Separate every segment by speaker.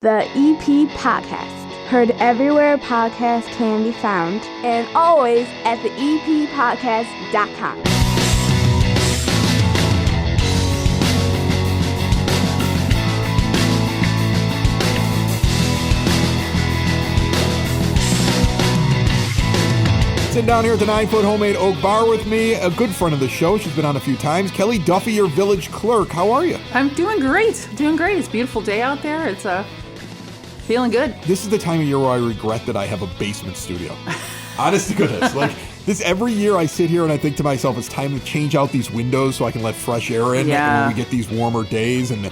Speaker 1: The EP Podcast. Heard everywhere podcasts can be found, and always at theeppodcast.com.
Speaker 2: Sitting down here at the 9-foot homemade oak bar with me, a good friend of the show. She's been on a few times. Kelly Duffy, your village clerk. How are you?
Speaker 3: I'm doing great. Doing great. It's a beautiful day out there. It's feeling good.
Speaker 2: This is the time of year where I regret that I have a basement studio. Honest to goodness. Like this, every year I sit here and I think to myself, it's time to change out these windows so I can let fresh air in when we get these warmer days. And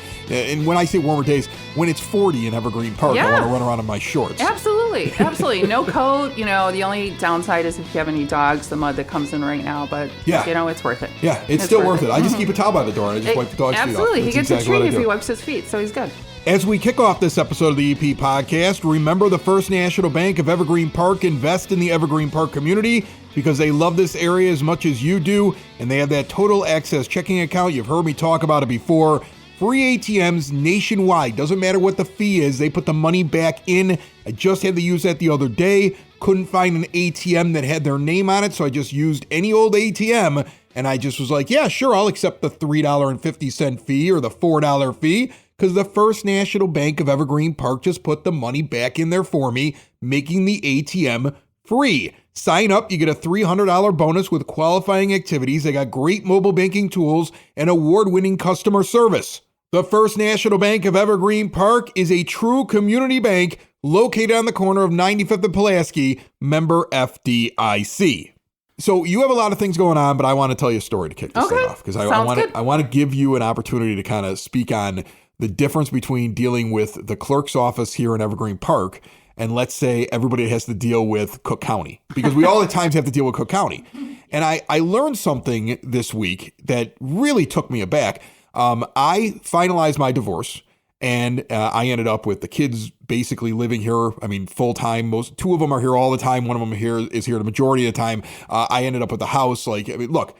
Speaker 2: when I say warmer days, when it's 40 in Evergreen Park, I want to run around in my shorts.
Speaker 3: Absolutely. Absolutely. No coat. You know, the only downside is if you have any dogs, the mud that comes in right now. But, you know, it's worth it.
Speaker 2: Yeah, it's still worth it. I just keep a towel by the door and I just wipe the dog's feet off.
Speaker 3: Absolutely. He gets a treat if he wipes his feet, so he's good.
Speaker 2: As we kick off this episode of the EP Podcast, remember the First National Bank of Evergreen Park invest in the Evergreen Park community because they love this area as much as you do, and they have that total access checking account. You've heard me talk about it before. Free ATMs nationwide. Doesn't matter what the fee is. They put the money back in. I just had to use that the other day. Couldn't find an ATM that had their name on it, so I just used any old ATM, and I just was like, yeah, sure, I'll accept the $3.50 fee or the $4 fee. Because the First National Bank of Evergreen Park just put the money back in there for me, making the ATM free. Sign up, you get a $300 bonus with qualifying activities. They got great mobile banking tools and award-winning customer service. The First National Bank of Evergreen Park is a true community bank located on the corner of 95th and Pulaski, member FDIC. So you have a lot of things going on, but I want to tell you a story to kick this thing off. Because I want to give you an opportunity to kind of speak on the difference between dealing with the clerk's office here in Evergreen Park and let's say everybody has to deal with Cook County, because we all at times have to deal with Cook County. And I learned something this week that really took me aback. I finalized my divorce and I ended up with the kids basically living here. I mean, full time. Two of them are here all the time. One of them is here the majority of the time. I ended up with the house. Look,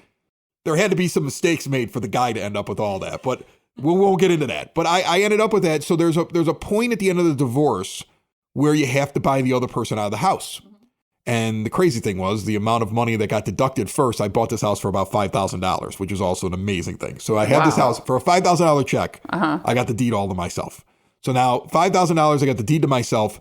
Speaker 2: there had to be some mistakes made for the guy to end up with all that, but we won't get into that. But I ended up with that. So there's a point at the end of the divorce where you have to buy the other person out of the house. And the crazy thing was the amount of money that got deducted first. I bought this house for about $5,000, which is also an amazing thing. So I had this house for a $5,000 check. I got the deed all to myself. So now $5,000, I got the deed to myself,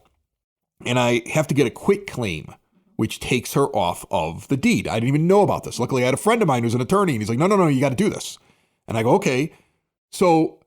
Speaker 2: and I have to get a quit claim, which takes her off of the deed. I didn't even know about this. Luckily, I had a friend of mine who's an attorney, and he's like, no, you got to do this. And I go, okay. So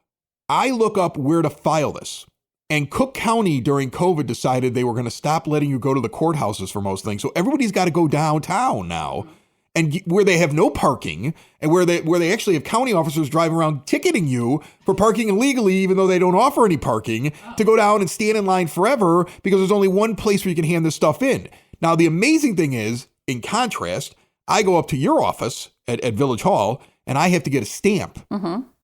Speaker 2: I look up where to file this. And Cook County during COVID decided they were going to stop letting you go to the courthouses for most things. So everybody's got to go downtown now, and where they have no parking and where they actually have county officers driving around ticketing you for parking illegally, even though they don't offer any parking, to go down and stand in line forever because there's only one place where you can hand this stuff in. Now, the amazing thing is, in contrast, I go up to your office at Village Hall and I have to get a stamp.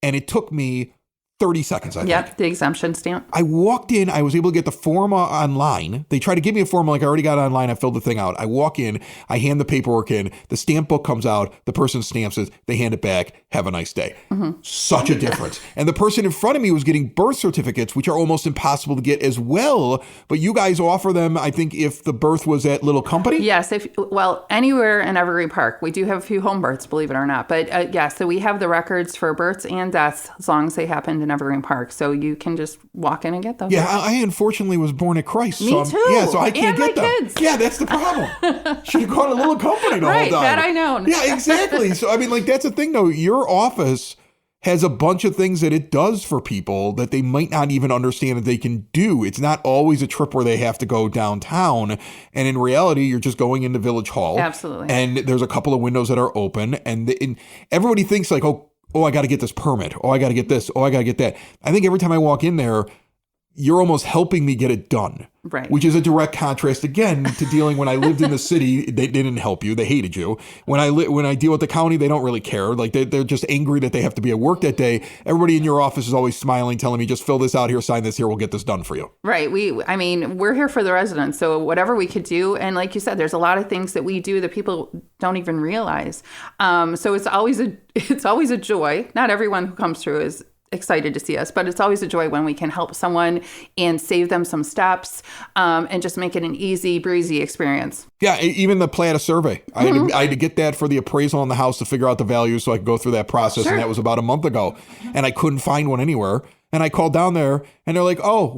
Speaker 2: And it took me 30 seconds, I think.
Speaker 3: Yep, the exemption stamp.
Speaker 2: I walked in. I was able to get the form online. They tried to give me a form like I already got it online. I filled the thing out. I walk in. I hand the paperwork in. The stamp book comes out. The person stamps it. They hand it back. Have a nice day. Such a difference. And the person in front of me was getting birth certificates, which are almost impossible to get as well. But you guys offer them, I think, if the birth was at Little Company?
Speaker 3: Yes. Anywhere in Evergreen Park. We do have a few home births, believe it or not. But so we have the records for births and deaths as long as they happened in Evergreen Park, so you can just walk in and get those.
Speaker 2: Yeah, I unfortunately was born at Christ.
Speaker 3: Me too.
Speaker 2: Yeah, so I can't get them.
Speaker 3: Kids.
Speaker 2: Yeah, that's the problem. Should have gone to Little Company the whole time.
Speaker 3: That I know.
Speaker 2: Yeah, exactly. So I mean, that's the thing though. Your office has a bunch of things that it does for people that they might not even understand that they can do. It's not always a trip where they have to go downtown. And in reality, you're just going into Village Hall.
Speaker 3: Absolutely.
Speaker 2: And there's a couple of windows that are open, and everybody thinks like, oh, I got to get this permit. Oh, I got to get this. Oh, I got to get that. I think every time I walk in there, you're almost helping me get it done.
Speaker 3: Right.
Speaker 2: Which is a direct contrast, again, to dealing when I lived in the city. They didn't help you. They hated you. When I deal with the county, they don't really care. Like they're just angry that they have to be at work that day. Everybody in your office is always smiling, telling me, just fill this out here, sign this here, we'll get this done for you.
Speaker 3: Right. We're here for the residents. So whatever we could do. And like you said, there's a lot of things that we do that people don't even realize. So it's always a joy. Not everyone who comes through is excited to see us. But it's always a joy when we can help someone and save them some steps and just make it an easy, breezy experience.
Speaker 2: Yeah, even the Plata survey. I had to get that for the appraisal on the house to figure out the value so I could go through that process.
Speaker 3: Sure.
Speaker 2: And that was about a month ago. And I couldn't find one anywhere. And I called down there and they're like, oh,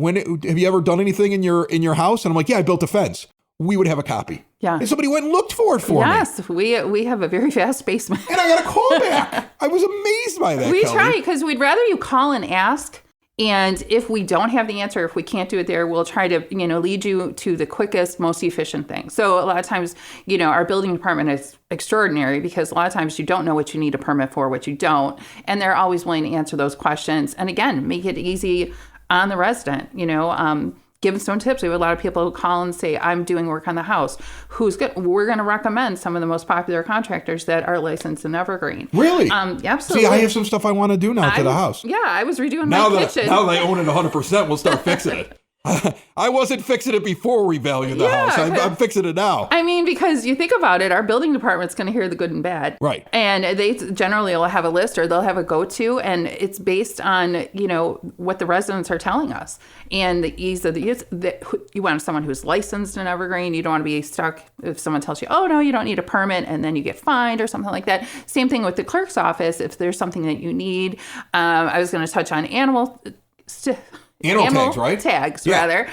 Speaker 2: have you ever done anything in your house? And I'm like, yeah, I built a fence. We would have a copy.
Speaker 3: Yeah.
Speaker 2: And somebody went and looked for it for me.
Speaker 3: Yes, we have a very fast basement.
Speaker 2: And I got a call back. I was amazed by that,
Speaker 3: We
Speaker 2: Kelly.
Speaker 3: try because we'd rather you call and ask. And if we don't have the answer, if we can't do it there, we'll try to, lead you to the quickest, most efficient thing. So a lot of times, our building department is extraordinary because a lot of times you don't know what you need a permit for, what you don't. And they're always willing to answer those questions. And again, make it easy on the resident, give them some tips. We have a lot of people who call and say, I'm doing work on the house. Who's good? We're going to recommend some of the most popular contractors that are licensed in Evergreen.
Speaker 2: Really?
Speaker 3: Absolutely.
Speaker 2: See, I have some stuff I want to do now to the house.
Speaker 3: Yeah, I was redoing my kitchen.
Speaker 2: Now that I own it 100%, we'll start fixing it. I wasn't fixing it before we valued the house. I'm fixing it now.
Speaker 3: I mean, because you think about it, our building department's going to hear the good and bad.
Speaker 2: Right.
Speaker 3: And they generally will have a list or they'll have a go-to, and it's based on, what the residents are telling us. And the ease of the use. You want someone who's licensed in Evergreen. You don't want to be stuck if someone tells you, oh, no, you don't need a permit, and then you get fined or something like that. Same thing with the clerk's office. If there's something that you need. I was going to touch on animal
Speaker 2: tags, right?
Speaker 3: Tags, rather,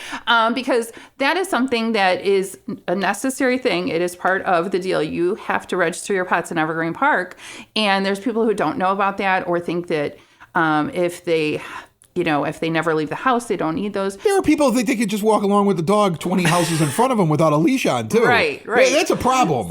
Speaker 3: because that is something that is a necessary thing. It is part of the deal. You have to register your pets in Evergreen Park, and there's people who don't know about that or think that if they never leave the house, they don't need those.
Speaker 2: There are people who think they could just walk along with the dog 20 houses in front of them without a leash on, too.
Speaker 3: Right.
Speaker 2: Yeah, that's a problem.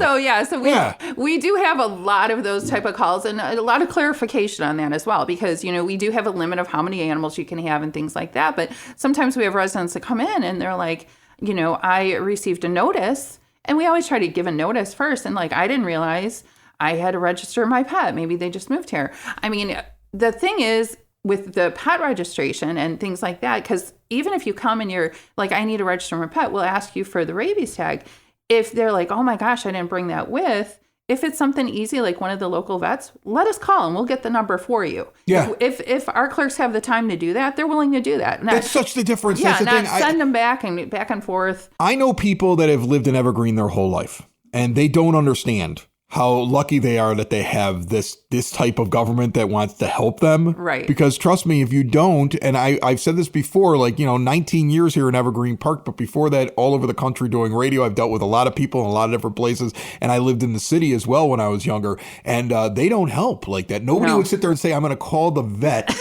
Speaker 3: We do have a lot of those type of calls and a lot of clarification on that as well, because, we do have a limit of how many animals you can have and things like that. But sometimes we have residents that come in and they're like, I received a notice, and we always try to give a notice first. And I didn't realize I had to register my pet. Maybe they just moved here. I mean, the thing is, with the pet registration and things like that, because even if you come and you're like, I need to register my pet, we'll ask you for the rabies tag. If they're like, oh my gosh, I didn't bring that with, if it's something easy, like one of the local vets, let us call and we'll get the number for you.
Speaker 2: Yeah.
Speaker 3: If our clerks have the time to do that, they're willing to do that.
Speaker 2: That's such the difference.
Speaker 3: Yeah,
Speaker 2: That's the thing.
Speaker 3: send them back and forth.
Speaker 2: I know people that have lived in Evergreen their whole life, and they don't understand how lucky they are that they have this type of government that wants to help them.
Speaker 3: Right.
Speaker 2: Because trust me, if you don't, and I've said this before, 19 years here in Evergreen Park, but before that, all over the country doing radio, I've dealt with a lot of people in a lot of different places, and I lived in the city as well when I was younger, and they don't help like that. Nobody would sit there and say, I'm going to call the vet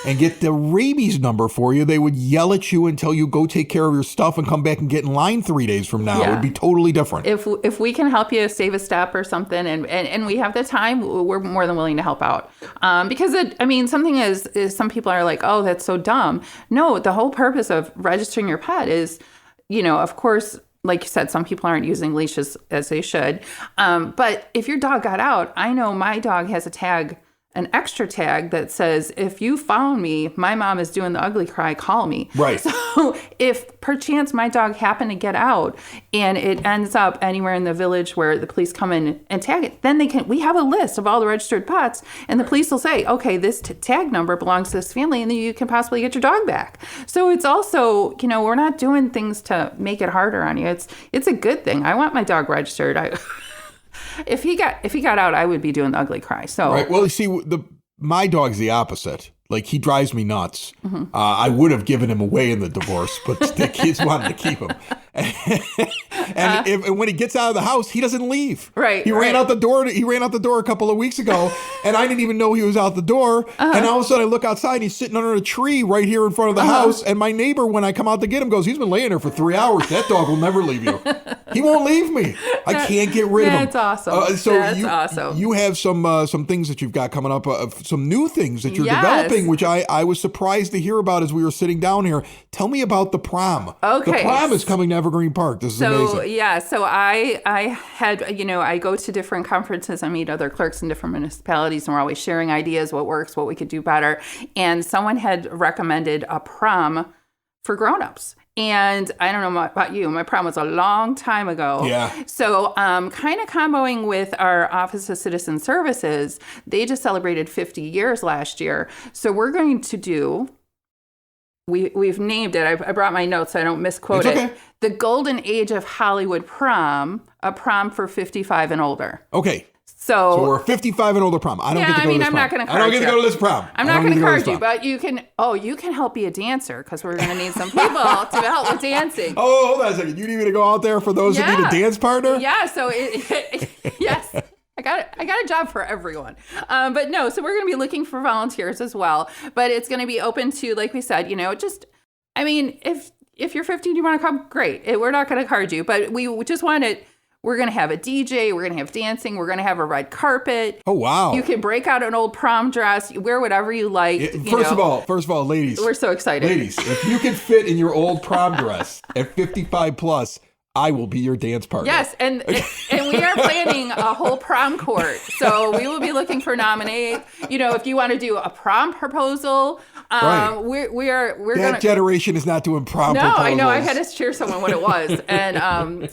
Speaker 2: and get the rabies number for you. They would yell at you until you go take care of your stuff and come back and get in line 3 days from now. Yeah. It would be totally different.
Speaker 3: If we can help you save a step or something, and we have the time, we're more than willing to help out. Because something is some people are like, oh, that's so dumb. No, the whole purpose of registering your pet is, of course, like you said, some people aren't using leashes as they should. But if your dog got out, I know my dog has an extra tag that says, if you found me, my mom is doing the ugly cry, call me.
Speaker 2: Right.
Speaker 3: So if perchance my dog happened to get out and it ends up anywhere in the village where the police come in and tag it, then we have a list of all the registered pets, and the police will say, okay, this tag number belongs to this family, and then you can possibly get your dog back. So it's also, we're not doing things to make it harder on you. It's a good thing. I want my dog registered. If he got out, I would be doing the ugly cry. So
Speaker 2: right. Well, you see, my dog's the opposite. Like, he drives me nuts. Mm-hmm. I would have given him away in the divorce, but the kids wanted to keep him. And when he gets out of the house, he doesn't leave.
Speaker 3: Right.
Speaker 2: He ran out the door. He ran out the door a couple of weeks ago, and I didn't even know he was out the door. And all of a sudden, I look outside, and he's sitting under a tree right here in front of the house. And my neighbor, when I come out to get him, goes, he's been laying there for 3 hours. That dog will never leave you. He won't leave me. I can't get rid of him.
Speaker 3: That's awesome. That's awesome.
Speaker 2: You have some things that you've got coming up, some new things that you're developing, which I was surprised to hear about as we were sitting down here. Tell me about the Prom.
Speaker 3: Okay.
Speaker 2: The Prom is coming to Evergreen Park. This is amazing.
Speaker 3: Yeah. So I had, I go to different conferences. I meet other clerks in different municipalities, and we're always sharing ideas, what works, what we could do better. And someone had recommended a prom for grownups. And I don't know about you, my prom was a long time ago.
Speaker 2: Yeah.
Speaker 3: So kind of comboing with our Office of Citizen Services, they just celebrated 50 years last year. So we're going to do, we've named it, I brought my notes so I don't misquote
Speaker 2: It's
Speaker 3: it,
Speaker 2: okay.
Speaker 3: The Golden Age of Hollywood Prom, a prom for 55 and older.
Speaker 2: Okay.
Speaker 3: So
Speaker 2: we're 55 and older prom. I don't get to go to this
Speaker 3: I'm
Speaker 2: prom.
Speaker 3: not going to
Speaker 2: I don't get to go to this prom.
Speaker 3: I'm not going to encourage you, but you can help be a dancer because we're going to need some people to help with dancing.
Speaker 2: Oh, hold on a second. You need me to go out there for those who need a dance partner?
Speaker 3: Yeah, so yes. I got a job for everyone. But no, so we're going to be looking for volunteers as well. But it's going to be open to, like we said, if you're 15, you want to come, great. We're not going to card you, but we just want it. We're going to have a DJ. We're going to have dancing. We're going to have a red carpet.
Speaker 2: Oh, wow.
Speaker 3: You can break out an old prom dress. Wear whatever you like.
Speaker 2: First of all, ladies.
Speaker 3: We're so excited.
Speaker 2: Ladies, if you can fit in your old prom dress at 55 plus, I will be your dance partner.
Speaker 3: Yes, and we are planning a whole prom court. So we will be looking for nominees. If you want to do a prom proposal,
Speaker 2: right.
Speaker 3: we're
Speaker 2: that
Speaker 3: gonna.
Speaker 2: Generation is not doing prom proposals.
Speaker 3: I know. I had to cheer someone what it was, and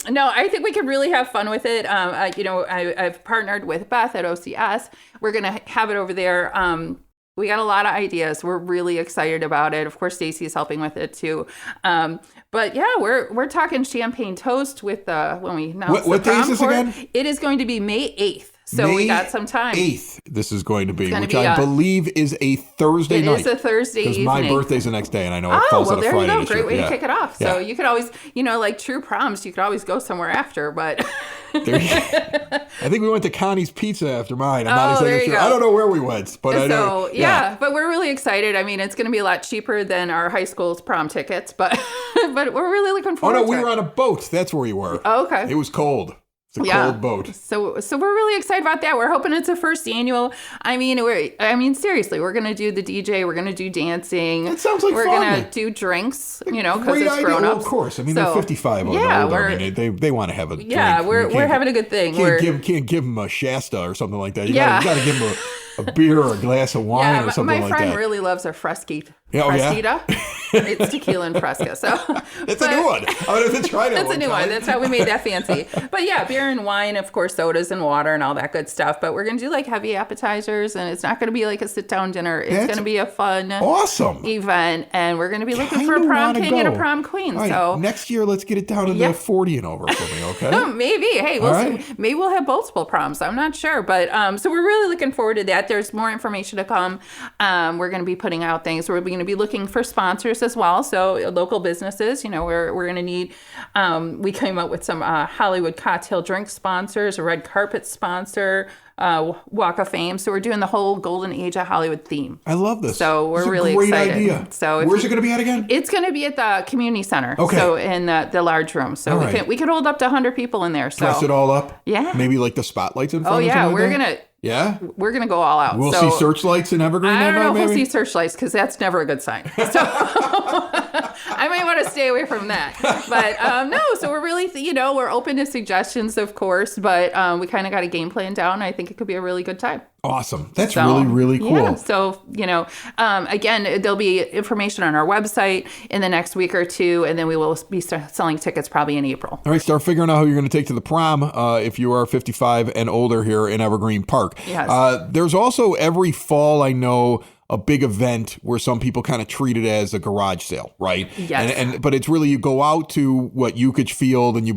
Speaker 3: no, I think we could really have fun with it. I've partnered with Beth at OCS. We're gonna have it over there. We got a lot of ideas. We're really excited about it. Of course, Stacy's helping with it too. But yeah, we're talking champagne toast with when we announce
Speaker 2: what
Speaker 3: the prom
Speaker 2: day is this
Speaker 3: court.
Speaker 2: again?
Speaker 3: It is going to be May 8th. So we got some time.
Speaker 2: 8th, this is going to be,
Speaker 3: which
Speaker 2: I believe is a Thursday night.
Speaker 3: It is a Thursday evening.
Speaker 2: Because my birthday's the next day, and I know it falls on a Friday.
Speaker 3: Oh, well, there you
Speaker 2: this
Speaker 3: go.
Speaker 2: year.
Speaker 3: Great way
Speaker 2: Yeah.
Speaker 3: to kick it off. So
Speaker 2: Yeah.
Speaker 3: you could always, like true proms, you could always go somewhere after, but...
Speaker 2: I think we went to Connie's Pizza after mine. I'm not
Speaker 3: there
Speaker 2: exactly
Speaker 3: you
Speaker 2: sure.
Speaker 3: go.
Speaker 2: I don't know where we went, but I know.
Speaker 3: Yeah, but we're really excited. I mean, it's going to be a lot cheaper than our high school's prom tickets, but we're really looking forward to it.
Speaker 2: Oh, no, we were on a boat. That's where you were.
Speaker 3: Oh, okay.
Speaker 2: It was cold. It's a cold boat.
Speaker 3: So we're really excited about that. We're hoping it's a first annual. I mean, seriously, we're going to do the DJ. We're going to do dancing.
Speaker 2: That sounds like
Speaker 3: we're
Speaker 2: fun.
Speaker 3: We're going to do drinks, because
Speaker 2: Great
Speaker 3: it's
Speaker 2: idea.
Speaker 3: grown-ups.
Speaker 2: Well, of course. I mean, they're 55 or older. I mean, they want to have a drink.
Speaker 3: Yeah, we're having a good thing.
Speaker 2: Can't give them a Shasta or something like that. You got to give them a beer or a glass of wine or something like that.
Speaker 3: My friend really loves a Fresquita.
Speaker 2: Yeah?
Speaker 3: It's tequila and Fresca. So
Speaker 2: that's a new one. I would have to try that.
Speaker 3: That's a new one. That's how we made that fancy. But yeah, beer and wine, of course, sodas and water and all that good stuff. But we're gonna do like heavy appetizers, and it's not gonna be like a sit down dinner. It's gonna be a fun,
Speaker 2: awesome
Speaker 3: event, and we're gonna be looking for a prom king and a prom queen.
Speaker 2: Right,
Speaker 3: so
Speaker 2: next year, let's get it down to the 40 and over for me, okay?
Speaker 3: Maybe. Hey, we'll see. Maybe we'll have multiple proms. I'm not sure, but so we're really looking forward to that. There's more information to come. We're gonna be putting out things. We're gonna be looking for sponsors as well. So local businesses, we're going to need, we came up with some Hollywood cocktail drink sponsors, a red carpet sponsor, Walk of Fame. So we're doing the whole Golden Age of Hollywood theme.
Speaker 2: I love this.
Speaker 3: So we're really
Speaker 2: great
Speaker 3: excited.
Speaker 2: Idea.
Speaker 3: So
Speaker 2: where's it going to be at again?
Speaker 3: It's going to be at the community center.
Speaker 2: Okay.
Speaker 3: So in the large room. So we can hold up to 100 people in there. So
Speaker 2: dress it all up.
Speaker 3: Yeah.
Speaker 2: Maybe like the spotlights in front.
Speaker 3: Oh yeah,
Speaker 2: we're gonna.
Speaker 3: Yeah, we're gonna go all out.
Speaker 2: We'll see searchlights in Evergreen.
Speaker 3: I don't know if
Speaker 2: maybe?
Speaker 3: we'll see searchlights because that's never a good sign. So I might want to stay away from that. But no, so we're really, we're open to suggestions, of course, but we kind of got a game plan down. I think it could be a really good time.
Speaker 2: Awesome. That's really, really cool.
Speaker 3: Yeah. So, again, there'll be information on our website in the next week or two, and then we will be selling tickets probably in April.
Speaker 2: All right, start figuring out who you're going to take to the prom if you are 55 and older here in Evergreen Park.
Speaker 3: Yes.
Speaker 2: There's also every fall, I know, a big event where some people kind of treat it as a garage sale, right?
Speaker 3: Yes.
Speaker 2: But it's really, you go out to Yukich Field and you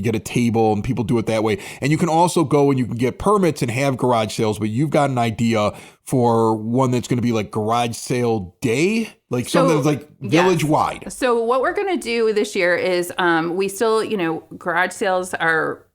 Speaker 2: get a table and people do it that way. And you can also go and you can get permits and have garage sales, but you've got an idea for one that's going to be like garage sale day, like something that's like village wide. So
Speaker 3: what we're going to do this year is we still, garage sales are,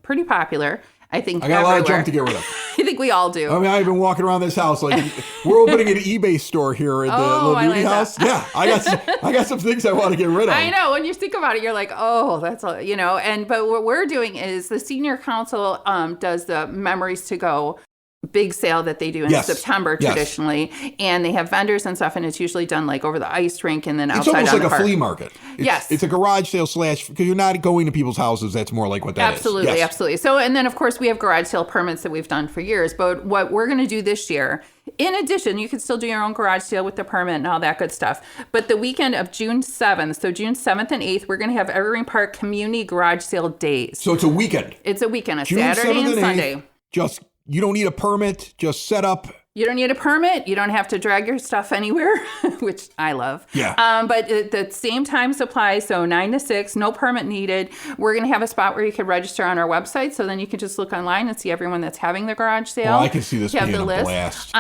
Speaker 3: pretty popular. I think
Speaker 2: I got a lot of junk to get rid of.
Speaker 3: I think we all do.
Speaker 2: I mean, I've been walking around this house like we're opening an eBay store here at the little beauty house. Yeah, I got some things I want to get rid of.
Speaker 3: I know. When you think about it, you're like, oh, that's but what we're doing is the senior council does the memories to go big sale that they do in September traditionally, and they have vendors and stuff, and it's usually done like over the ice rink and then outside.
Speaker 2: It's almost like a
Speaker 3: park.
Speaker 2: flea market. It's a garage sale / because you're not going to people's houses. That's more like what that is.
Speaker 3: Absolutely. So, and then of course we have garage sale permits that we've done for years. But what we're going to do this year, in addition, you can still do your own garage sale with the permit and all that good stuff. But the weekend of June 7th, so June 7th and 8th, we're going to have Evergreen Park Community Garage Sale Days.
Speaker 2: So it's a weekend.
Speaker 3: It's a weekend,
Speaker 2: June
Speaker 3: Saturday and
Speaker 2: 7th
Speaker 3: Sunday.
Speaker 2: You don't need a permit. Just set up.
Speaker 3: You don't need a permit. You don't have to drag your stuff anywhere, which I love.
Speaker 2: Yeah.
Speaker 3: But the same time applies, so 9 to 6, no permit needed. We're going to have a spot where you can register on our website, so then you can just look online and see everyone that's having the garage sale.
Speaker 2: Well, I can see this being a blast.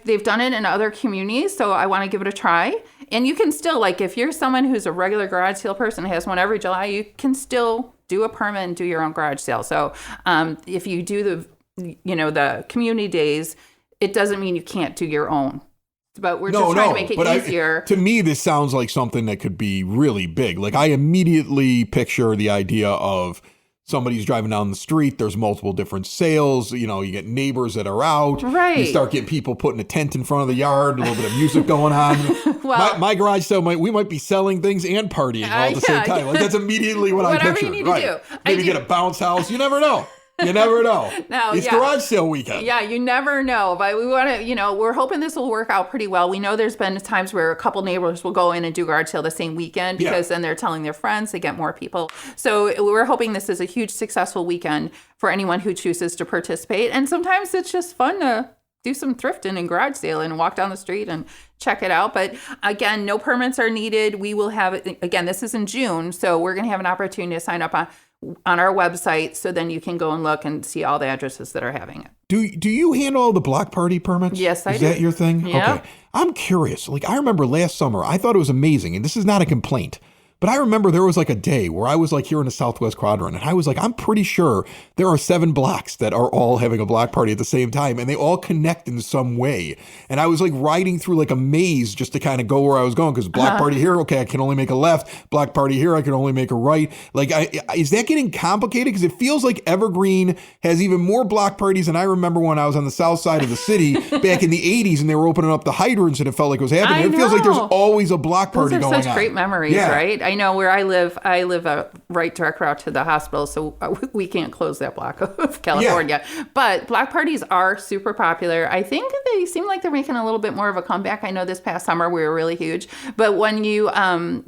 Speaker 3: They've done it in other communities, so I want to give it a try. And you can still, like, if you're someone who's a regular garage sale person who has one every July, you can still do a permit and do your own garage sale. So if you do the community days, it doesn't mean you can't do your own. But we're just trying to make it easier.
Speaker 2: To me, this sounds like something that could be really big. Like, I immediately picture the idea of somebody's driving down the street. There's multiple different sales. You get neighbors that are out.
Speaker 3: Right.
Speaker 2: You start getting people putting a tent in front of the yard, a little bit of music going on.
Speaker 3: Well,
Speaker 2: my garage sale, we might be selling things and partying all at the same time. Like, that's immediately what I picture.
Speaker 3: Whatever you need to do.
Speaker 2: Maybe get a bounce house. You never know. You never know. It's garage sale weekend.
Speaker 3: Yeah, you never know. But we want to, we're hoping this will work out pretty well. We know there's been times where a couple neighbors will go in and do garage sale the same weekend because then they're telling their friends, they get more people. So we're hoping this is a huge successful weekend for anyone who chooses to participate. And sometimes it's just fun to do some thrifting and garage sale and walk down the street and check it out. But again, no permits are needed. We will have, again, this is in June, so we're going to have an opportunity to sign up on our website, so then you can go and look and see all the addresses that are having it.
Speaker 2: Do you handle all the block party permits?
Speaker 3: Yes, I do.
Speaker 2: Is that your thing?
Speaker 3: Yeah.
Speaker 2: Okay. I'm curious. Like, I remember last summer, I thought it was amazing, and this is not a complaint, but I remember there was like a day where I was like here in the Southwest Quadrant, and I was like, I'm pretty sure there are 7 blocks that are all having a block party at the same time, and they all connect in some way. And I was like riding through like a maze just to kind of go where I was going, because block party here, okay, I can only make a left. Block party here, I can only make a right. Like, is that getting complicated? Because it feels like Evergreen has even more block parties than I remember when I was on the south side of the city back in the 80s, and they were opening up the hydrants, and it felt like it was happening. It feels like there's always a block party going on.
Speaker 3: Those are such great memories, right? I know where I live a right direct route to the hospital, so we can't close that block of California. Yeah. But block parties are super popular. I think they seem like they're making a little bit more of a comeback. I know this past summer we were really huge. But when you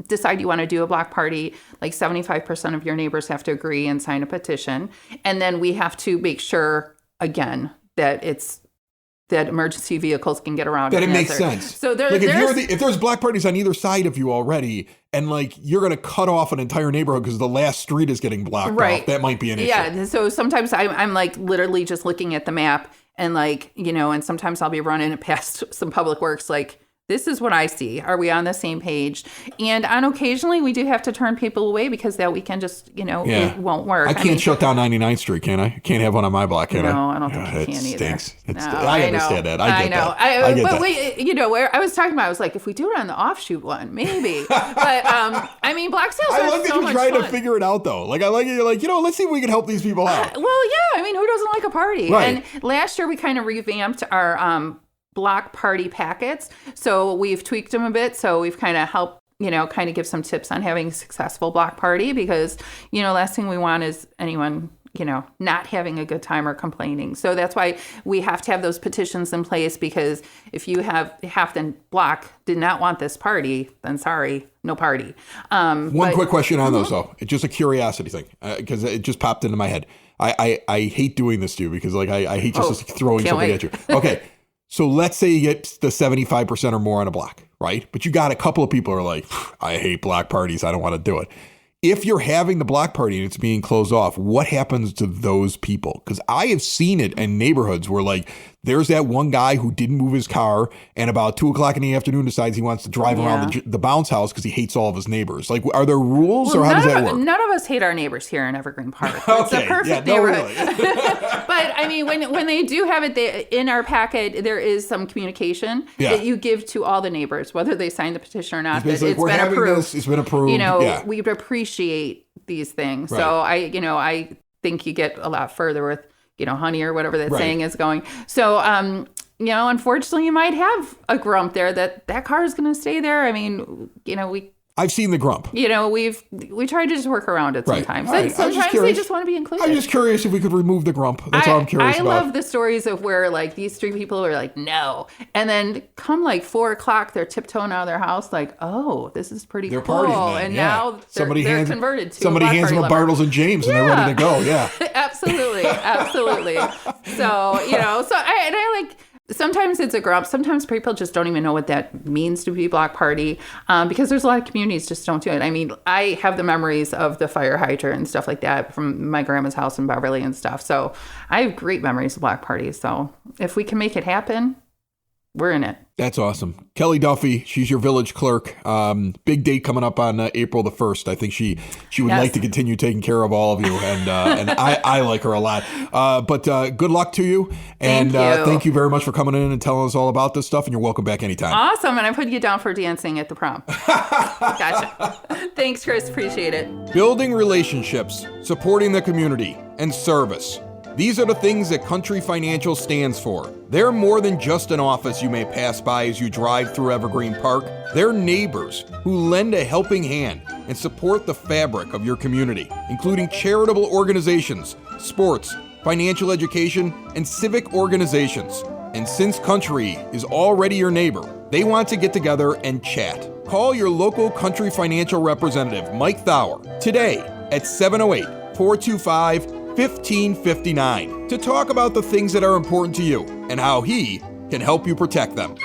Speaker 3: decide you want to do a block party, like 75% of your neighbors have to agree and sign a petition. And then we have to make sure, again, that emergency vehicles can get around.
Speaker 2: That it makes sense.
Speaker 3: So
Speaker 2: if there's block parties on either side of you already, and like you're going to cut off an entire neighborhood because the last street is getting blocked off, that might be an issue.
Speaker 3: Yeah. So sometimes I'm like literally just looking at the map and like, and sometimes I'll be running past some public works like, this is what I see. Are we on the same page? And occasionally we do have to turn people away because that weekend just, it won't work.
Speaker 2: I can't shut down 99th Street, can I? I can't have one on my block, can I?
Speaker 3: No, I don't think you can either.
Speaker 2: Stinks. I understand that. I get that.
Speaker 3: I get that. Where I was talking about, I was like, if we do it on the offshoot one, maybe. But I mean, block sales are so much fun.
Speaker 2: I like that you're trying to figure it out, though. Like, I like it. You're like, let's see if we can help these people out.
Speaker 3: Well, yeah. I mean, who doesn't like a party?
Speaker 2: Right.
Speaker 3: And last year we kind of revamped our block party packets. So we've tweaked them a bit. So we've kind of helped, kind of give some tips on having a successful block party because, last thing we want is anyone, not having a good time or complaining. So that's why we have to have those petitions in place, because if you have half the block did not want this party, then sorry, no party.
Speaker 2: One quick question on those, though. It's just a curiosity thing, because it just popped into my head. I hate doing this to you because like I hate just throwing something at you. Okay. So let's say you get the 75% or more on a block, right? But you got a couple of people who are like, I hate block parties. I don't want to do it. If you're having the block party and it's being closed off, what happens to those people? Because I have seen it in neighborhoods where like there's that one guy who didn't move his car and about 2:00 in the afternoon decides he wants to drive around the bounce house because he hates all of his neighbors. Like, are there rules or how does that work?
Speaker 3: None of us hate our neighbors here in Evergreen Park. It's a perfect neighborhood.
Speaker 2: Really.
Speaker 3: But I mean, when they do have it in our packet, there is some communication that you give to all the neighbors, whether they sign the petition or not. It's been approved.
Speaker 2: It's been approved.
Speaker 3: We appreciate these things.
Speaker 2: Right.
Speaker 3: So I think you get a lot further with honey or whatever that
Speaker 2: Right.
Speaker 3: saying is going. So, unfortunately, you might have a grump there that car is going to stay there. I mean,
Speaker 2: I've seen the grump.
Speaker 3: we try to just work around it
Speaker 2: Right.
Speaker 3: sometimes.
Speaker 2: All right.
Speaker 3: And
Speaker 2: I was just
Speaker 3: sometimes they
Speaker 2: curious.
Speaker 3: just want to be included.
Speaker 2: I'm just curious if we could remove the grump. That's all I'm curious
Speaker 3: I
Speaker 2: about.
Speaker 3: love the stories of where like these three people are like, no. And then come like 4:00, they're tiptoeing out of their house like, oh, this is pretty
Speaker 2: They're
Speaker 3: cool.
Speaker 2: partying then,
Speaker 3: And
Speaker 2: yeah.
Speaker 3: now they're converted to
Speaker 2: somebody
Speaker 3: a block
Speaker 2: hands
Speaker 3: party
Speaker 2: them a
Speaker 3: lover.
Speaker 2: Bartles and James and they're ready to go. Yeah.
Speaker 3: Absolutely. So, I like, sometimes it's a grump. Sometimes people just don't even know what that means to be block party because there's a lot of communities just don't do it. I mean, I have the memories of the fire hydrant and stuff like that from my grandma's house in Beverly and stuff. So I have great memories of block parties. So if we can make it happen, we're in it.
Speaker 2: That's awesome. Kelly Duffy, she's your village clerk. Big date coming up on April the 1st. I think she would
Speaker 3: Yes.
Speaker 2: like to continue taking care of all of you, and I like her a lot. But good luck to you, and
Speaker 3: Thank you.
Speaker 2: thank you very much for coming in and telling us all about this stuff, and you're welcome back anytime.
Speaker 3: Awesome. And I put you down for dancing at the prom. Gotcha. Thanks, Chris. Appreciate it.
Speaker 2: Building relationships, supporting the community, and service. These are the things that Country Financial stands for. They're more than just an office you may pass by as you drive through Evergreen Park. They're neighbors who lend a helping hand and support the fabric of your community, including charitable organizations, sports, financial education, and civic organizations. And since Country is already your neighbor, they want to get together and chat. Call your local Country Financial representative, Mike Thauer, today at 708-425-1559 to talk about the things that are important to you and how he can help you protect them.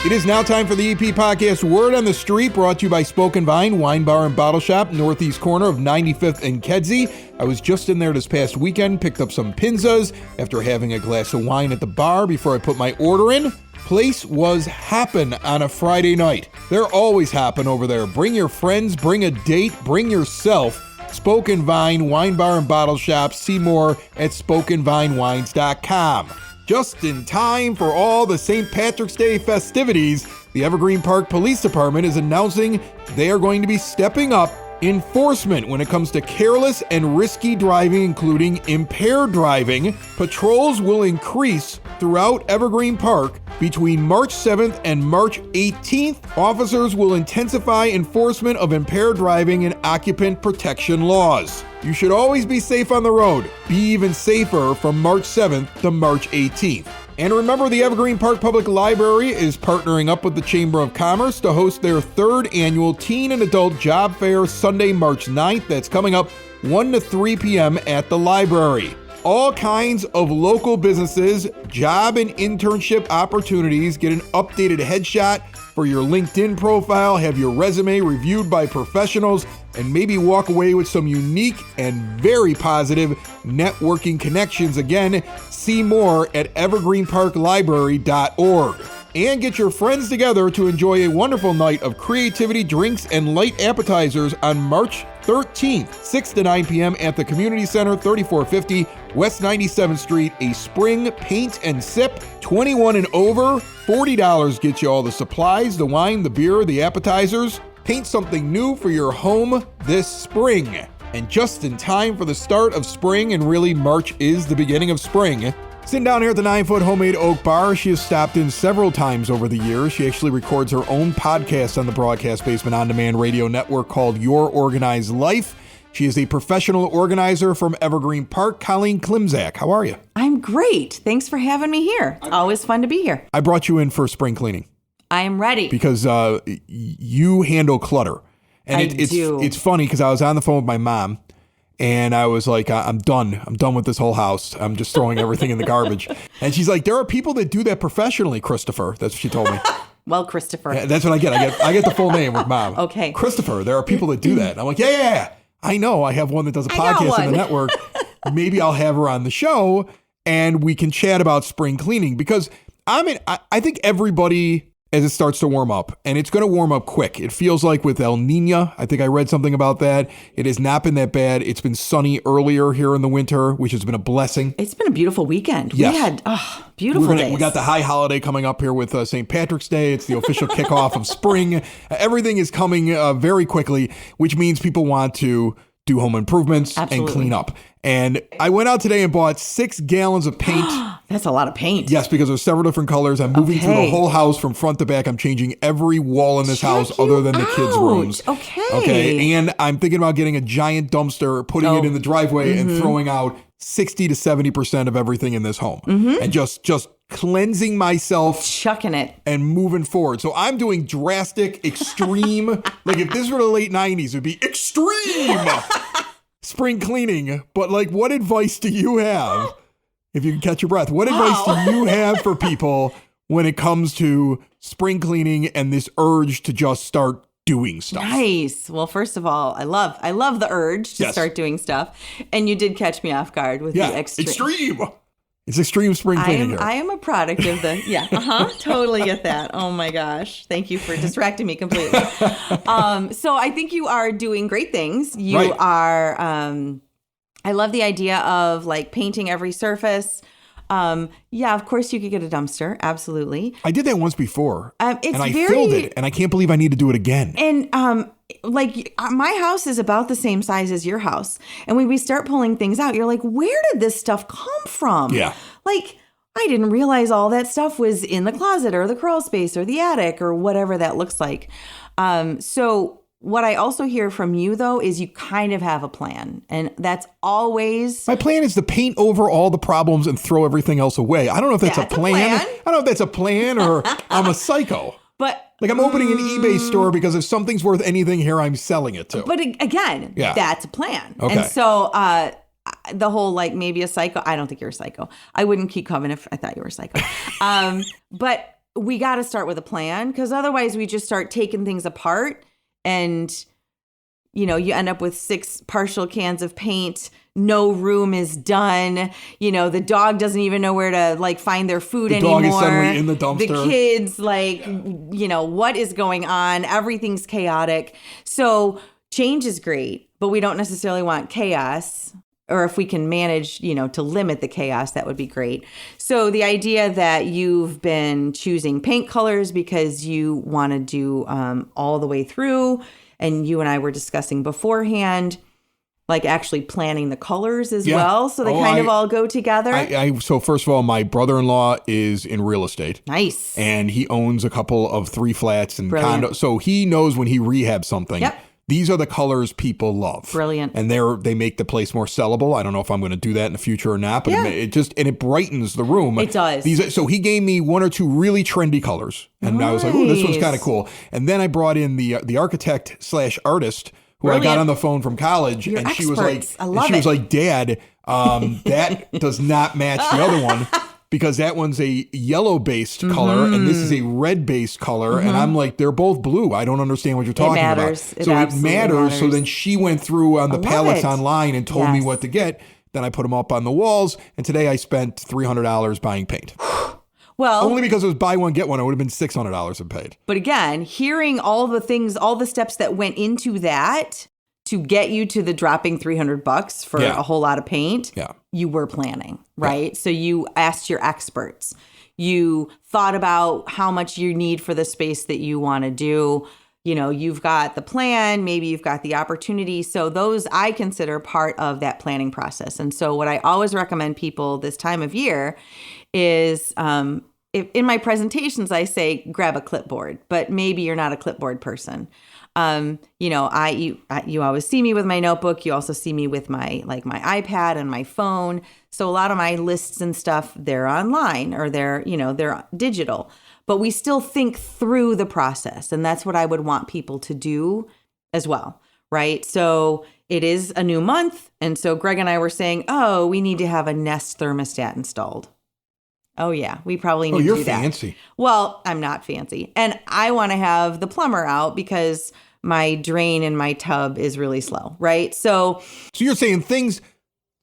Speaker 2: It is now time for the EP Podcast Word on the Street, brought to you by Spoken Vine Wine Bar and Bottle Shop, northeast corner of 95th and Kedzie. I was just in there this past weekend, picked up some pinzas after having a glass of wine at the bar before I put my order in. Place was hoppin' on a Friday night. They're always hoppin' over there. Bring your friends, bring a date, bring yourself. Spoken Vine Wine Bar and Bottle Shop. See more at SpokenVineWines.com. Just in time for all the St. Patrick's Day festivities, the Evergreen Park Police Department is announcing they are going to be stepping up enforcement when it comes to careless and risky driving, including impaired driving. Patrols will increase throughout Evergreen Park between March 7th and March 18th. Officers will intensify enforcement of impaired driving and occupant protection laws. You should always be safe on the road. Be even safer from March 7th to March 18th. And remember, the Evergreen Park Public Library is partnering up with the Chamber of Commerce to host their third annual Teen and Adult Job Fair Sunday, March 9th. That's coming up 1 to 3 p.m. at the library. All kinds of local businesses, job and internship opportunities. Get an updated headshot for your LinkedIn profile, have your resume reviewed by professionals, and maybe walk away with some unique and very positive networking connections. Again, see more at evergreenparklibrary.org. And get your friends together to enjoy a wonderful night of creativity, drinks, and light appetizers on March 13th, 6 to 9 p.m. at the Community Center, 3450 West 97th Street. A spring paint and sip, 21 and over, $40 gets you all the supplies, the wine, the beer, the appetizers. Paint something new for your home this spring. And just in time for the start of spring, and really March is the beginning of spring, sitting down here at the 9-foot homemade oak bar, she has stopped in several times over the years. She actually records her own podcast on the Broadcast Basement On Demand radio network called Your Organized Life. She is a professional organizer from Evergreen Park. Colleen Klimczak, how are you?
Speaker 4: I'm great. Thanks for having me here. It's always fun to be here.
Speaker 2: I brought you in for spring cleaning
Speaker 4: I am ready.
Speaker 2: because you handle clutter. And
Speaker 4: I do.
Speaker 2: It's funny because I was on the phone with my mom. And I was like, I'm done. I'm done with this whole house. I'm just throwing everything in the garbage. And she's like, there are people that do that professionally, Christopher. That's what she told me.
Speaker 4: Well, Christopher.
Speaker 2: Yeah, that's what I get. I get the full name with Mom.
Speaker 4: Okay.
Speaker 2: Christopher, there are people that do that. And I'm like, yeah. I know. I have one that does a podcast on the network. Maybe I'll have her on the show and we can chat about spring cleaning because I think everybody as it starts to warm up, and it's going to warm up quick. It feels like with El Nino, I think I read something about that. It has not been that bad. It's been sunny earlier here in the winter, which has been a blessing.
Speaker 4: It's been a beautiful weekend.
Speaker 2: Yes.
Speaker 4: We had beautiful days.
Speaker 2: We got the high holiday coming up here with St. Patrick's Day. It's the official kickoff of spring. Everything is coming very quickly, which means people want to do home improvements and clean up. And I went out today and bought 6 gallons of paint.
Speaker 4: That's a lot of paint.
Speaker 2: Yes, because there's several different colors. I'm moving through the whole house from front to back. I'm changing every wall in this house other than the kids' rooms. Okay. And I'm thinking about getting a giant dumpster, putting it in the driveway and throwing out 60 to 70% of everything in this home. And just cleansing myself.
Speaker 4: Chucking it.
Speaker 2: And moving forward. So I'm doing drastic, extreme. Like if this were the late 90s, it'd be extreme spring cleaning. But like, what advice do you have? If you can catch your breath, what advice do you have for people when it comes to spring cleaning and this urge to just start doing stuff?
Speaker 4: Nice. Well, first of all, I love the urge to start doing stuff. And you did catch me off guard with the extreme.
Speaker 2: It's extreme spring cleaning here.
Speaker 4: I am a product of the, totally get that. Oh my gosh. Thank you for distracting me completely. So I think you are doing great things. You are, I love the idea of like painting every surface. Of course you could get a dumpster. Absolutely.
Speaker 2: I did that once before
Speaker 4: I
Speaker 2: filled it and I can't believe I need to do it again.
Speaker 4: And, my house is about the same size as your house. And when we start pulling things out, you're like, where did this stuff come from?
Speaker 2: Yeah.
Speaker 4: Like, I didn't realize all that stuff was in the closet or the crawl space or the attic or whatever that looks like. So what I also hear from you, though, is you kind of have a plan. And that's always...
Speaker 2: My plan is to paint over all the problems and throw everything else away. I don't know if that's a plan. I don't know if that's a plan or I'm a psycho.
Speaker 4: But...
Speaker 2: Like I'm opening an eBay store because if something's worth anything here, I'm selling it to.
Speaker 4: But again, that's a plan.
Speaker 2: Okay.
Speaker 4: And so the whole like maybe a psycho, I don't think you're a psycho. I wouldn't keep coming if I thought you were a psycho. But we got to start with a plan because otherwise we just start taking things apart and, you end up with 6 partial cans of paint. No room is done. The dog doesn't even know where to like find their food anymore.
Speaker 2: The dog is suddenly in the dumpster.
Speaker 4: The kids what is going on? Everything's chaotic. So change is great, but we don't necessarily want chaos. Or if we can manage, to limit the chaos, that would be great. So the idea that you've been choosing paint colors because you want to do all the way through, and you and I were discussing beforehand, like actually planning the colors as well. So they kind of all go together.
Speaker 2: So first of all, my brother-in-law is in real estate.
Speaker 4: Nice.
Speaker 2: And he owns a couple of 3 flats and condos. So he knows when he rehabs something.
Speaker 4: Yep.
Speaker 2: These are the colors people love.
Speaker 4: Brilliant.
Speaker 2: And they make the place more sellable. I don't know if I'm going to do that in the future or not, but it brightens the room.
Speaker 4: It does.
Speaker 2: So he gave me 1 or 2 really trendy colors. And I was like, oh, this one's kind of cool. And then I brought in the architect/artist who I got on the phone from college.
Speaker 4: You're
Speaker 2: and
Speaker 4: experts.
Speaker 2: She was like, Dad, that does not match the other one. Because that one's a yellow-based color, and this is a red-based color. And I'm like, they're both blue. I don't understand what you're talking about.
Speaker 4: So it matters.
Speaker 2: So then she went through on the palettes online and told me what to get. Then I put them up on the walls. And today I spent $300 buying paint.
Speaker 4: Well,
Speaker 2: only because it was buy one, get one. It would have been $600 in paid.
Speaker 4: But again, hearing all the things, all the steps that went into that to get you to the dropping $300 for a whole lot of paint, you were planning, right? Yeah. So you asked your experts. You thought about how much you need for the space that you want to do. You've got the plan, maybe you've got the opportunity. So those I consider part of that planning process. And so what I always recommend people this time of year is, if in my presentations, I say, grab a clipboard, but maybe you're not a clipboard person. You always see me with my notebook. You also see me with my iPad and my phone. So a lot of my lists and stuff, they're online or they're digital, but we still think through the process. And that's what I would want people to do as well. Right. So it is a new month. And so Greg and I were saying, we need to have a Nest thermostat installed. Oh, yeah, we probably need to do that.
Speaker 2: You're fancy.
Speaker 4: Well, I'm not fancy. And I want to have the plumber out because my drain in my tub is really slow, right? So
Speaker 2: you're saying things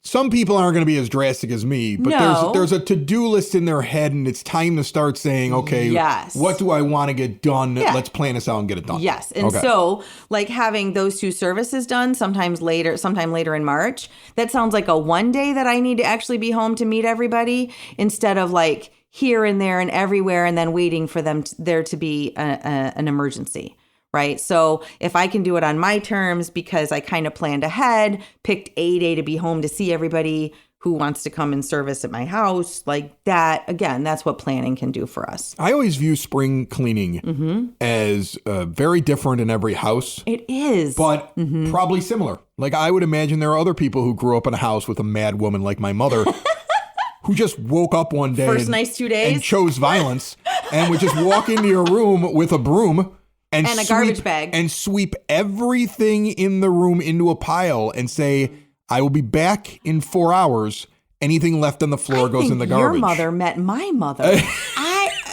Speaker 2: some people aren't going to be as drastic as me, but there's a to-do list in their head, and it's time to start saying, okay, what do I want to get done? Yeah. Let's plan this out and get it done.
Speaker 4: Yes. And so like having those 2 services done sometime later in March, that sounds like a one day that I need to actually be home to meet everybody instead of like here and there and everywhere and then waiting for there to be an emergency. Right. So if I can do it on my terms because I kind of planned ahead, picked a day to be home to see everybody who wants to come and service at my house, like that, again, that's what planning can do for us.
Speaker 2: I always view spring cleaning as very different in every house.
Speaker 4: It is.
Speaker 2: But probably similar. Like I would imagine there are other people who grew up in a house with a mad woman like my mother who just woke up one day
Speaker 4: nice 2 days
Speaker 2: and chose violence and would just walk into your room with a broom and
Speaker 4: a garbage bag
Speaker 2: and sweep everything in the room into a pile and say, I will be back in 4 hours. Anything left on the floor goes in the garbage.
Speaker 4: Your mother met my mother.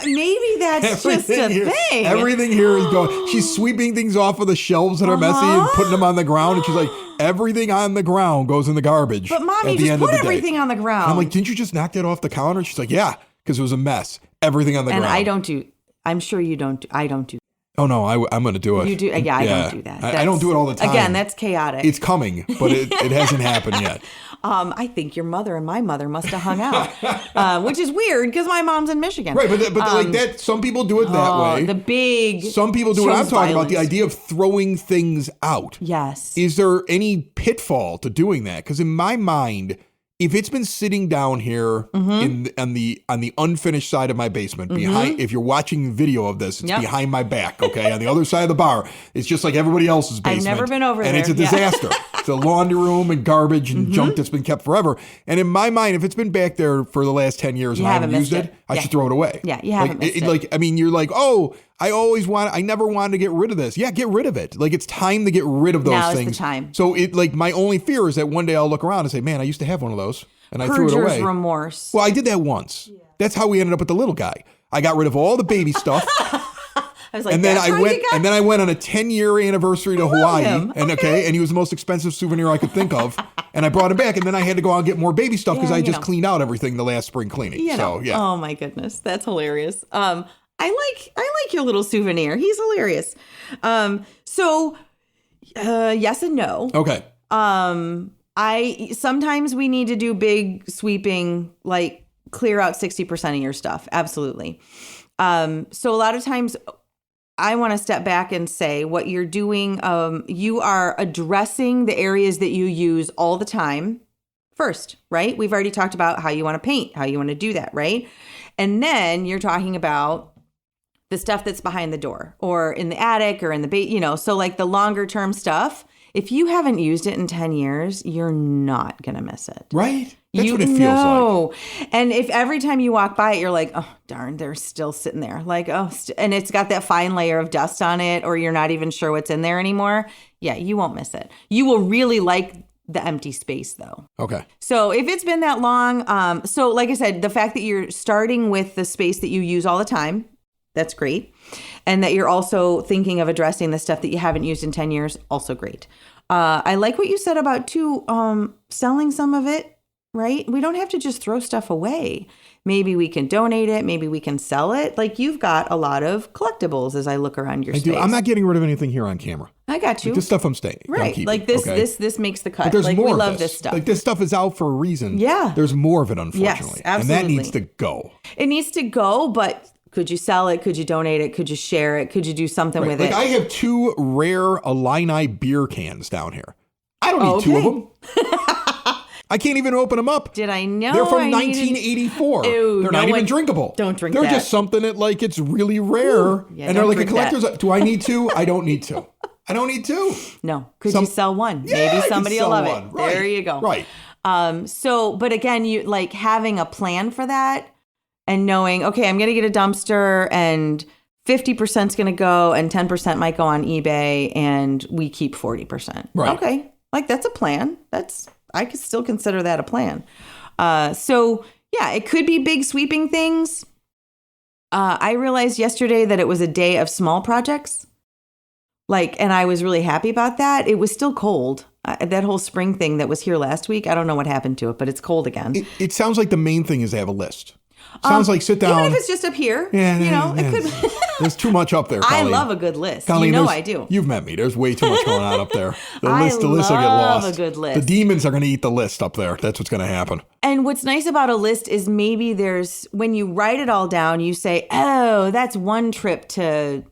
Speaker 4: Maybe that's just a thing.
Speaker 2: Everything here is going. She's sweeping things off of the shelves that are messy and putting them on the ground. And she's like, everything on the ground goes in the garbage.
Speaker 4: But Mommy, just put everything on the ground.
Speaker 2: And I'm like, didn't you just knock that off the counter? She's like, yeah, because it was a mess. Everything on the ground.
Speaker 4: And I'm sure you don't. I don't do.
Speaker 2: Oh, no, I'm going to do it.
Speaker 4: You do? Yeah, I don't do that.
Speaker 2: I don't do it all the time.
Speaker 4: Again, that's chaotic.
Speaker 2: It's coming, but it hasn't happened yet.
Speaker 4: I think your mother and my mother must have hung out, which is weird because my mom's in Michigan.
Speaker 2: Right, but like that, some people do it that way. Some people do it. I'm talking about the idea of throwing things out.
Speaker 4: Yes.
Speaker 2: Is there any pitfall to doing that? Because in my mind, if it's been sitting down here on the unfinished side of my basement, behind, if you're watching video of this, it's behind my back, okay? On the other side of the bar, it's just like everybody else's basement.
Speaker 4: I've never been over there.
Speaker 2: And it's a disaster. It's a laundry room and garbage and junk that's been kept forever. And in my mind, if it's been back there for the last 10 years and I haven't used it, I should throw it away.
Speaker 4: Yeah, you haven't missed it.
Speaker 2: Like, I mean, you're like, oh, I never wanted to get rid of this. Yeah, get rid of it. Like, it's time to get rid of those things.
Speaker 4: Now is the time.
Speaker 2: So my only fear is that one day I'll look around and say, man, I used to have one of those. And I threw it away.
Speaker 4: Remorse.
Speaker 2: Well, I did that once. Yeah. That's how we ended up with the little guy. I got rid of all the baby stuff.
Speaker 4: I was like,
Speaker 2: and then I went on a 10-year anniversary to Hawaii. And and he was the most expensive souvenir I could think of. And I brought him back, and then I had to go out and get more baby stuff because I just cleaned out everything the last spring cleaning. Oh
Speaker 4: my goodness, that's hilarious. I like your little souvenir. He's hilarious. So yes and no.
Speaker 2: Okay.
Speaker 4: Sometimes we need to do big sweeping, like clear out 60% of your stuff. Absolutely. So a lot of times I want to step back and say what you're doing. You are addressing the areas that you use all the time first, right? We've already talked about how you want to paint, how you want to do that, right? And then you're talking about the stuff that's behind the door or in the attic or in the so like the longer term stuff. If you haven't used it in 10 years, you're not going to miss it.
Speaker 2: Right? That's what it feels like.
Speaker 4: And if every time you walk by it, you're like, oh, darn, they're still sitting there. Like, and it's got that fine layer of dust on it, or you're not even sure what's in there anymore. Yeah, you won't miss it. You will really like the empty space, though.
Speaker 2: Okay.
Speaker 4: So if it's been that long, so like I said, the fact that you're starting with the space that you use all the time, that's great. And that you're also thinking of addressing the stuff that you haven't used in 10 years, also great. I like what you said about, too, selling some of it, right? We don't have to just throw stuff away. Maybe we can donate it. Maybe we can sell it. Like you've got a lot of collectibles as I look around your space.
Speaker 2: I'm not getting rid of anything here on camera.
Speaker 4: I got you.
Speaker 2: Like this stuff I'm staying.
Speaker 4: Right. Like this, this makes the cut.
Speaker 2: But there's
Speaker 4: like
Speaker 2: more
Speaker 4: we
Speaker 2: of
Speaker 4: love this stuff.
Speaker 2: Like this stuff is out for a reason.
Speaker 4: Yeah.
Speaker 2: There's more of it, unfortunately.
Speaker 4: Yes, absolutely.
Speaker 2: And that needs to go.
Speaker 4: It needs to go, but could you sell it? Could you donate it? Could you share it? Could you do something with it?
Speaker 2: I have 2 rare Illini beer cans down here. I don't need 2 of them. I can't even open them up.
Speaker 4: Did I know?
Speaker 2: They're from 1984.
Speaker 4: Ew,
Speaker 2: they're not even drinkable.
Speaker 4: Don't drink
Speaker 2: They're
Speaker 4: that.
Speaker 2: just something that it's really rare.
Speaker 4: Ooh, yeah,
Speaker 2: and they're like a collector's. Do I need 2? I don't need 2. I don't need 2.
Speaker 4: No. Could you sell one?
Speaker 2: Yeah,
Speaker 4: maybe somebody will love
Speaker 2: one.
Speaker 4: it.
Speaker 2: Right.
Speaker 4: There you go.
Speaker 2: Right.
Speaker 4: But again, you like having a plan for that and knowing, okay, I'm going to get a dumpster and 50% is going to go and 10% might go on eBay and we keep 40%.
Speaker 2: Right.
Speaker 4: Okay. Like that's a plan. I could still consider that a plan. So yeah, it could be big sweeping things. I realized yesterday that it was a day of small projects. And I was really happy about that. It was still cold. That whole spring thing that was here last week, I don't know what happened to it, but it's cold again.
Speaker 2: It sounds like the main thing is they have a list. Sounds like sit down.
Speaker 4: Even if it's just up here, it could.
Speaker 2: There's too much up there, Colleen.
Speaker 4: I love a good list.
Speaker 2: Colleen,
Speaker 4: I do.
Speaker 2: You've met me. There's way too much going on up there. The list will get lost.
Speaker 4: I love a good list.
Speaker 2: The demons are going to eat the list up there. That's what's going to happen.
Speaker 4: And what's nice about a list is maybe when you write it all down, you say, oh, that's one trip to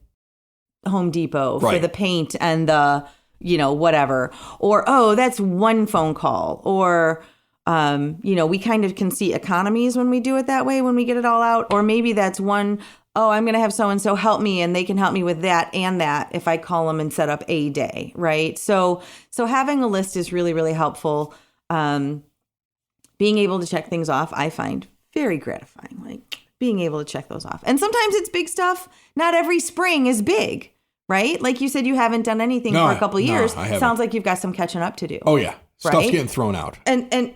Speaker 4: Home Depot for the paint and the, whatever. Or, oh, that's one phone call. Or, we kind of can see economies when we do it that way, when we get it all out. Or maybe that's one, oh, I'm going to have so-and-so help me and they can help me with that and that if I call them and set up a day, right? So having a list is really, really helpful. Being able to check things off, I find very gratifying, being able to check those off. And sometimes it's big stuff. Not every spring is big, right? Like you said, you haven't done anything for a couple of years.
Speaker 2: I haven't.
Speaker 4: Sounds like you've got some catching up to do.
Speaker 2: Oh, yeah. Stuff's
Speaker 4: right?
Speaker 2: getting thrown out.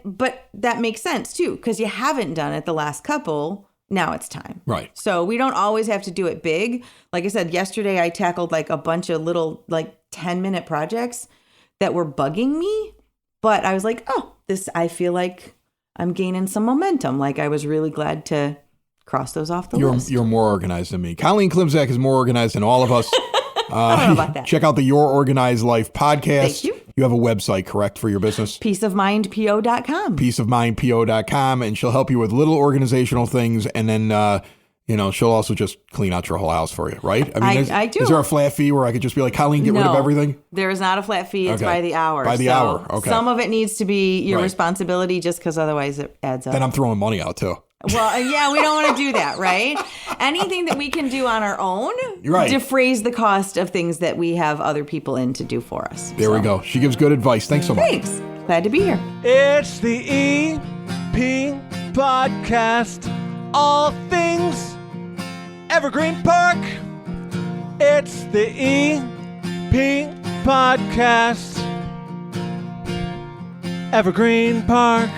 Speaker 4: But that makes sense too, because you haven't done it the last couple. Now it's time.
Speaker 2: Right.
Speaker 4: So we don't always have to do it big. Like I said, yesterday I tackled a bunch of little 10-minute projects that were bugging me. But I was like, oh, I feel like I'm gaining some momentum. I was really glad to cross those off the list.
Speaker 2: You're more organized than me. Colleen Klimczak is more organized than all of us.
Speaker 4: I don't know about that.
Speaker 2: Check out the Your Organized Life podcast.
Speaker 4: Thank you.
Speaker 2: You have a website, correct, for your business?
Speaker 4: peaceofmindpo.com.
Speaker 2: peaceofmindpo.com, and she'll help you with little organizational things, and then she'll also just clean out your whole house for you, right?
Speaker 4: I do.
Speaker 2: Is there a flat fee where I could just be like, Colleen, get rid of everything?
Speaker 4: There is not a flat fee. It's by the hour.
Speaker 2: By the hour, okay.
Speaker 4: Some of it needs to be your responsibility just because otherwise it adds up.
Speaker 2: Then I'm throwing money out too.
Speaker 4: Well, yeah, we don't want to do that, right? Anything that we can do on our own defrays the cost of things that we have other people in to do for us.
Speaker 2: There we go. She gives good advice. Thanks so much.
Speaker 4: Thanks. Glad to be here.
Speaker 5: It's the EP Podcast. All things Evergreen Park. It's the EP Podcast. Evergreen Park.